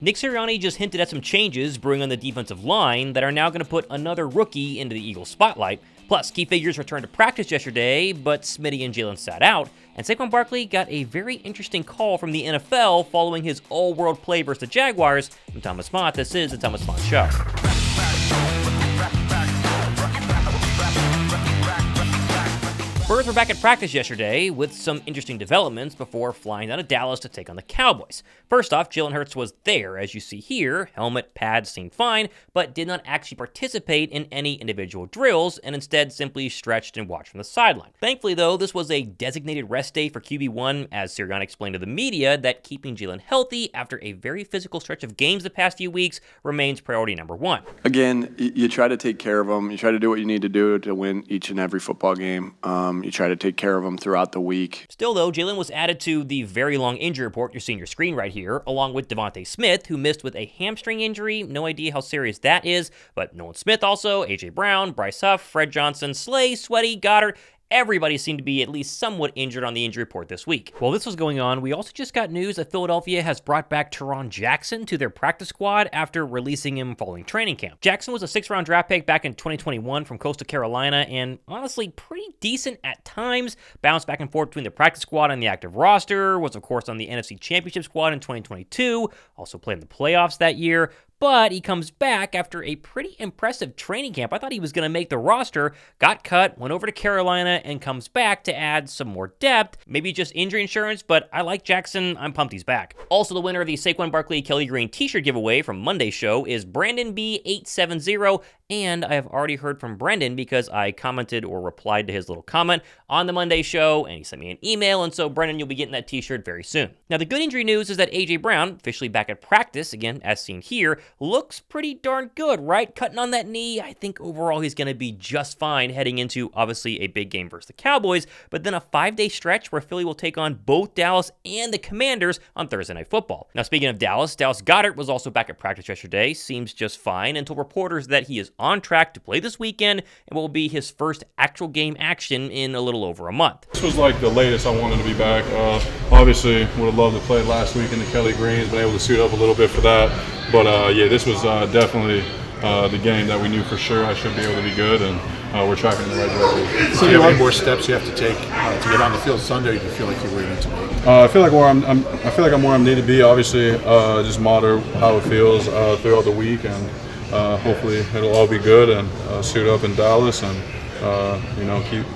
Nick Sirianni just hinted at some changes brewing on the defensive line that are now going to put another rookie into the Eagles' spotlight. Plus, key figures returned to practice yesterday, but Smitty and Jalen sat out, and Saquon Barkley got a very interesting call from the NFL following his all-world play versus the Jaguars. I'm Thomas Mott. This is the Thomas Mott Show. Birds were back at practice yesterday with some interesting developments before flying down to Dallas to take on the Cowboys. First off, Jalen Hurts was there, as you see here. Helmet, pads seemed fine, but did not actually participate in any individual drills and instead simply stretched and watched from the sideline. Thankfully, though, this was a designated rest day for QB1, as Sirianni explained to the media that keeping Jalen healthy after a very physical stretch of games the past few weeks remains priority number one. Again, you try to take care of them. You try to do what you need to do to win each and every football game. You try to take care of them throughout the week. Still, though, Jalen was added to the very long injury report you're seeing on your screen right here, along with Devontae Smith, who missed with a hamstring injury. No idea how serious that is, but Nolan Smith also, A.J. Brown, Bryce Huff, Fred Johnson, Slay, Sweaty, Goedert. Everybody seemed to be at least somewhat injured on the injury report this week. While this was going on, we also just got news that Philadelphia has brought back Tarron Jackson to their practice squad after releasing him following training camp. Jackson was a 6th-round draft pick back in 2021 from Coastal Carolina and honestly pretty decent at times. Bounced back and forth between the practice squad and the active roster, was of course on the NFC Championship squad in 2022, also played in the playoffs that year. But he comes back after a pretty impressive training camp. I thought he was going to make the roster, got cut, went over to Carolina, and comes back to add some more depth. Maybe just injury insurance, but I like Jackson. I'm pumped he's back. Also, the winner of the Saquon Barkley Kelly Green t-shirt giveaway from Monday's show is Brandon B870, and I have already heard from Brendan because I commented or replied to his little comment on the Monday show, and he sent me an email, and so Brendan, you'll be getting that t-shirt very soon. Now, the good injury news is that A.J. Brown, officially back at practice, again, as seen here, looks pretty darn good, right? Cutting on that knee, I think overall he's going to be just fine heading into, obviously, a big game versus the Cowboys, but then a 5-day stretch where Philly will take on both Dallas and the Commanders on Thursday Night Football. Now, speaking of Dallas Goedert was also back at practice yesterday, seems just fine until reporters that he is on track to play this weekend and will be his first actual game action in a little over a month. This was like the latest I wanted to be back. Obviously, would have loved to play last week in the Kelly Greens, been able to suit up a little bit for that. But yeah, this was definitely the game that we knew for sure I should be able to be good, and we're tracking in the right direction. So do you have any more steps you have to take to get on the field Sunday, or do you feel like you're where you need to be? I feel like I'm where I need to be. Obviously, just monitor how it feels throughout the week, and hopefully it'll all be good and suit up in Dallas and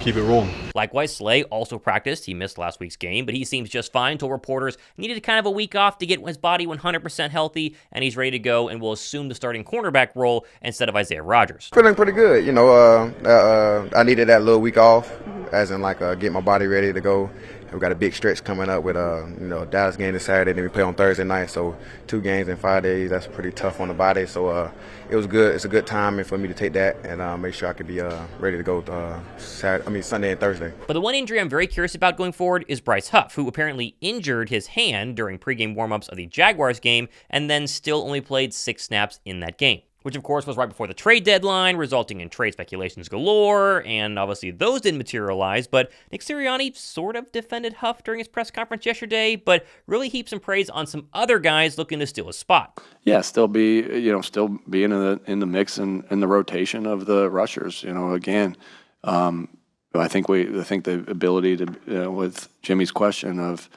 keep it rolling. Likewise, Slay also practiced. He missed last week's game, but he seems just fine until reporters needed kind of a week off to get his body 100% healthy, and he's ready to go and will assume the starting cornerback role instead of Isaiah Rodgers. Feeling pretty good. I needed that little week off, as in get my body ready to go. We've got a big stretch coming up with Dallas game this Saturday, then we play on Thursday night. So 2 games in 5 days, that's pretty tough on the body. So it was good. It's a good timing for me to take that and make sure I could be ready to go Sunday and Thursday. But the one injury I'm very curious about going forward is Bryce Huff, who apparently injured his hand during pregame warmups of the Jaguars game and then still only played 6 snaps in that game, which of course was right before the trade deadline, resulting in trade speculations galore, and obviously those didn't materialize, but Nick Sirianni sort of defended Huff during his press conference yesterday, but really heaped some praise on some other guys looking to steal his spot. Yeah, still being in the mix and in the rotation of the rushers. Again, I think the ability to with Jimmy's question of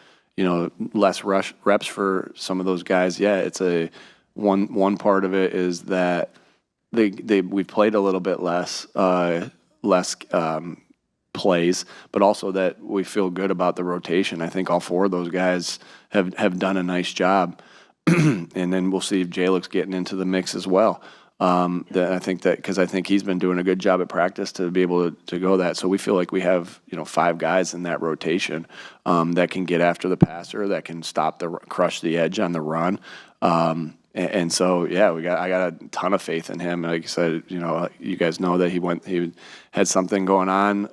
less rush reps for some of those guys. Yeah, it's a one part of it is that we've played a little bit less plays, but also that we feel good about the rotation. I think all 4 of those guys have done a nice job, and then we'll see if Jalyx getting into the mix as well. I think he's been doing a good job at practice to be able to go that. So we feel like we have 5 guys in that rotation that can get after the passer, that can crush the edge on the run. And so, yeah, I got a ton of faith in him. Like I said, you guys know that he had something going on,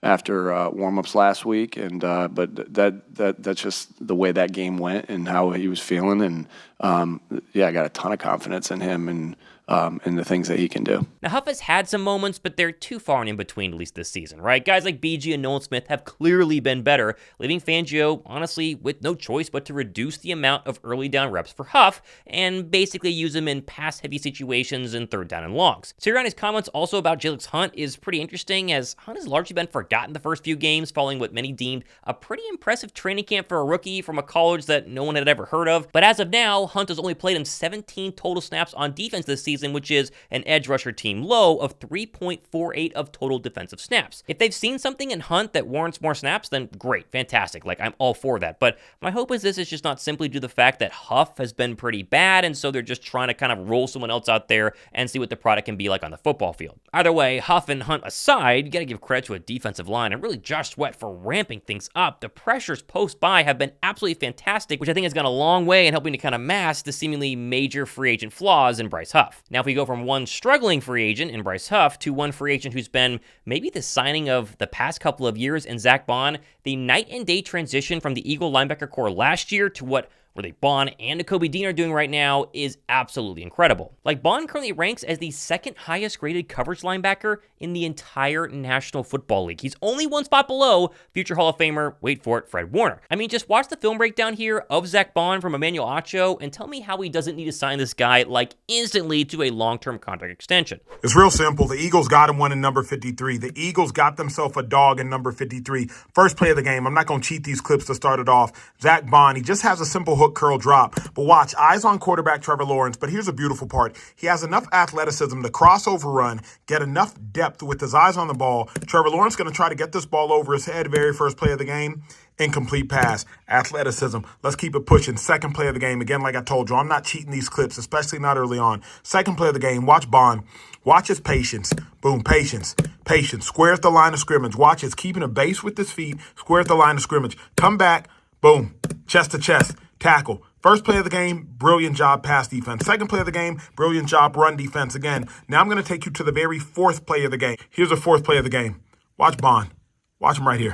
after warm-ups last week, and but that's just the way that game went and how he was feeling, and I got a ton of confidence in him, and and the things that he can do. Now, Huff has had some moments, but they're too far and in between, at least this season, right? Guys like BG and Nolan Smith have clearly been better, leaving Fangio, honestly, with no choice but to reduce the amount of early down reps for Huff and basically use him in pass-heavy situations and third down and longs. Sirianni's comments also about Jalyx Hunt is pretty interesting, as Hunt has largely been forgotten the first few games following what many deemed a pretty impressive training camp for a rookie from a college that no one had ever heard of. But as of now, Hunt has only played in 17 total snaps on defense this season, which is an edge rusher team low of 3.48 of total defensive snaps. If they've seen something in Hunt that warrants more snaps, then great, fantastic. Like, I'm all for that. But my hope is this is just not simply due to the fact that Huff has been pretty bad, and so they're just trying to kind of roll someone else out there and see what the product can be like on the football field. Either way, Huff and Hunt aside, you got to give credit to a defensive line and really Josh Sweat for ramping things up. The pressures post-bye have been absolutely fantastic, which I think has gone a long way in helping to kind of mask the seemingly major free agent flaws in Bryce Huff. Now, if we go from one struggling free agent in Bryce Huff to one free agent who's been maybe the signing of the past couple of years in Zack Baun, the night and day transition from the Eagle linebacker core last year to what really Baun and Nakobe Dean are doing right now is absolutely incredible. Like, Baun currently ranks as the second highest graded coverage linebacker in the entire National Football League. He's only one spot below future Hall of Famer, wait for it, Fred Warner. I mean, just watch the film breakdown here of Zack Baun from Emmanuel Acho and tell me how he doesn't need to sign this guy like instantly to a long-term contract extension. It's real simple. The Eagles got him one in number 53. The Eagles got themselves a dog in number 53. First play of the game. I'm not going to cheat these clips to start it off. Zack Baun, he just has a simple hook curl drop. But watch, eyes on quarterback Trevor Lawrence. But here's a beautiful part. He has enough athleticism to crossover run, get enough depth with his eyes on the ball. Trevor Lawrence going to try to get this ball over his head very first play of the game. Incomplete pass. Athleticism. Let's keep it pushing. Second play of the game. Again, like I told you, I'm not cheating these clips, especially not early on. Second play of the game. Watch Baun. Watch his patience. Boom, patience. Patience. Squares the line of scrimmage. Watch his keeping a base with his feet. Squares the line of scrimmage. Come back. Boom. Chest to chest. Tackle. First play of the game, brilliant job pass defense. Second play of the game, brilliant job run defense again. Now I'm going to take you to the very fourth play of the game. Here's the fourth play of the game. Watch Baun. Watch him right here.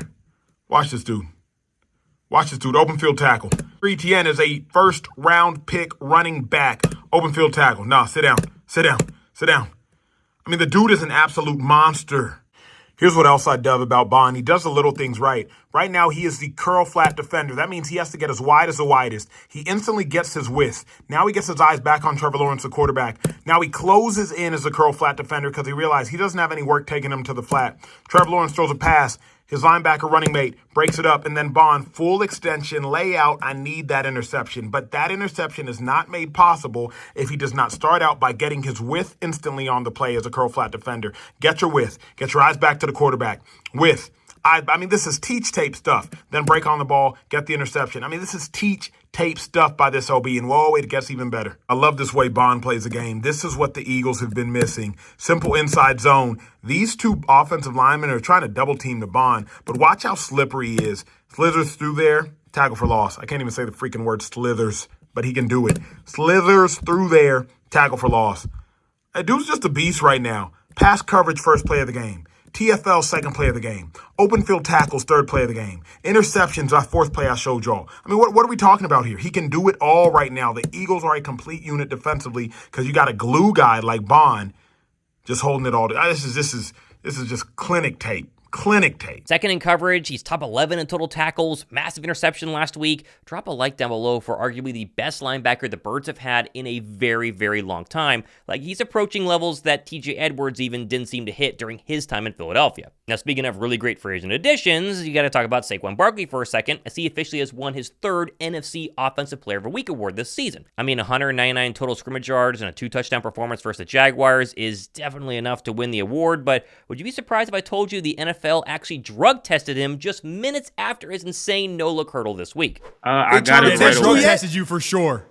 Watch this dude. Watch this dude. Open field tackle. ETN is a first round pick running back. Open field tackle. No, sit down. Sit down. Sit down. I mean, the dude is an absolute monster. Here's what else I dove about Baun. He does the little things right. Right now, he is the curl flat defender. That means he has to get as wide as the widest. He instantly gets his width. Now he gets his eyes back on Trevor Lawrence, the quarterback. Now he closes in as a curl flat defender because he realized he doesn't have any work taking him to the flat. Trevor Lawrence throws a pass. His linebacker running mate breaks it up, and then Baun, full extension, layout, I need that interception. But that interception is not made possible if he does not start out by getting his width instantly on the play as a curl flat defender. Get your width. Get your eyes back to the quarterback. Width. I mean, this is teach tape stuff. Then break on the ball, get the interception. I mean, this is teach tape stuff by this OB, and whoa, it gets even better. I love this way Baun plays the game. This is what the Eagles have been missing. Simple inside zone. These two offensive linemen are trying to double team the Baun, but watch how slippery he is. Slithers through there, tackle for loss. I can't even say the freaking word slithers, but he can do it. Slithers through there, tackle for loss. That dude's just a beast right now. Pass coverage, first play of the game. TFL, second play of the game. Open field tackles, third play of the game. Interceptions, fourth play I showed y'all. I mean, what are we talking about here? He can do it all right now. The Eagles are a complete unit defensively because you got a glue guy like Baun just holding it all. This is just clinic tape. Clinic tape. Second in coverage, he's top 11 in total tackles, massive interception last week. Drop a like down below for arguably the best linebacker the Birds have had in a very, very long time. Like, he's approaching levels that TJ Edwards even didn't seem to hit during his time in Philadelphia. Now, speaking of really great free agent additions, you got to talk about Saquon Barkley for a second, as he officially has won his third NFC Offensive Player of the Week award this season. I mean, 199 total scrimmage yards and a 2-touchdown performance versus the Jaguars is definitely enough to win the award, but would you be surprised if I told you the NFL actually drug tested him just minutes after his insane no-look hurdle this week? I got it right away. Tested you for sure.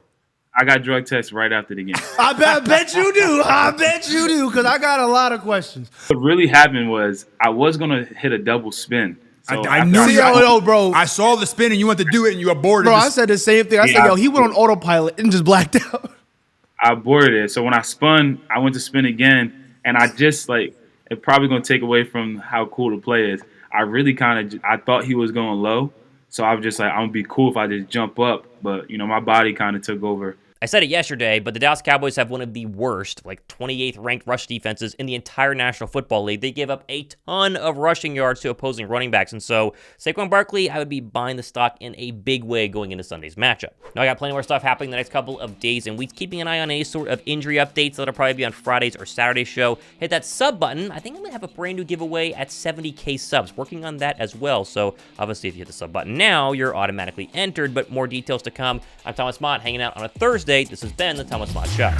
I got drug tests right after the game. I bet you do. I bet you do, because I got a lot of questions. What really happened was I was going to hit a double spin. So I knew you, bro. I saw the spin and you went to do it and you aborted it. Bro, I said the same thing. I said, he went on autopilot and just blacked out. I aborted it. So when I spun, I went to spin again, and I just, it's probably going to take away from how cool the play is. I really I thought he was going low. So I was just like, I'm going to be cool if I just jump up. But, my body kind of took over. I said it yesterday, but the Dallas Cowboys have one of the worst, like 28th ranked rush defenses in the entire National Football League. They give up a ton of rushing yards to opposing running backs, and so Saquon Barkley, I would be buying the stock in a big way going into Sunday's matchup. Now, I got plenty more stuff happening the next couple of days and weeks, keeping an eye on any sort of injury updates that'll probably be on Friday's or Saturday's show. Hit that sub button. I think I'm going to have a brand new giveaway at 70K subs. Working on that as well, so obviously if you hit the sub button now, you're automatically entered, but more details to come. I'm Thomas Mott, hanging out on a Thursday. This has been the Thomas Mott Show.